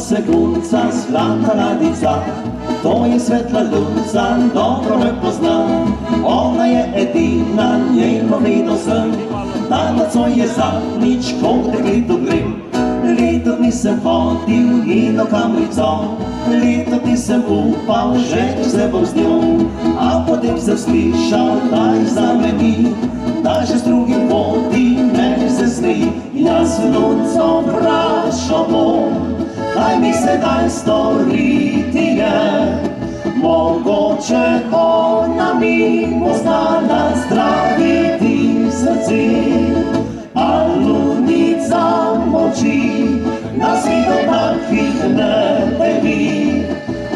Segunca, zlata radica, to je svetla lunca, dobro me pozna. Ona je edina, njej povedal sem, da nocoj je zadnjič, ko te leto grem. Leto dni sem hodil in okamrico, leto dni sem upal, že če se bom z njo. A potem sem slišal, da jih zameni, da že s drugim vodi, meni se smeji. Jaz lunco vprašal bom, kaj mi sedaj storiti je. Mogoče ona mi bo znala zdraviti srce. A lunica molči, na svitu takih ne deli.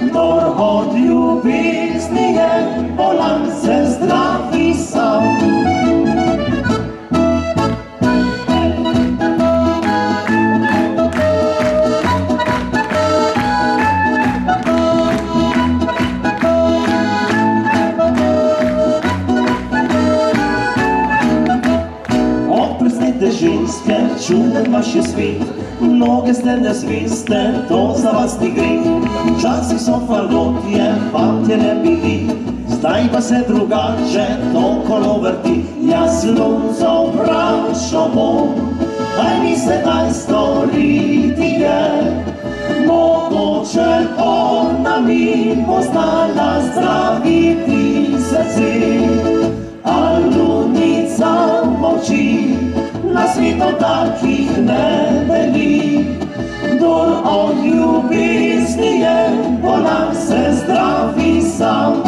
Kdor od ljubezni je bolan, se zdravi sam. Ženske, čuden vaš je svet, mnoge ste nezveste, to za vas ni greh. Včasih so falotje, fantje ne bili, zdaj pa se drugače to kolo vrti. Jaz lunco vprašal bom, kaj mi sedaj storiti je. Mogoče ona mi bo znala zdraviti srce. A lunica molči, na svitu takih ne deli. Kdor od ljubezni je bolan, se zdravi sam.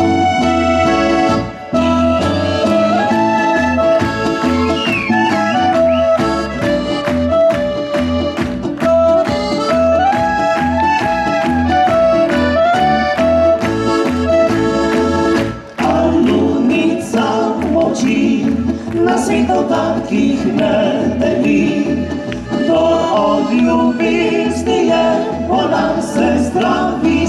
A lunica molči, na svitu takih ne deli. Kdor od ljubezni je bolan, se zdravi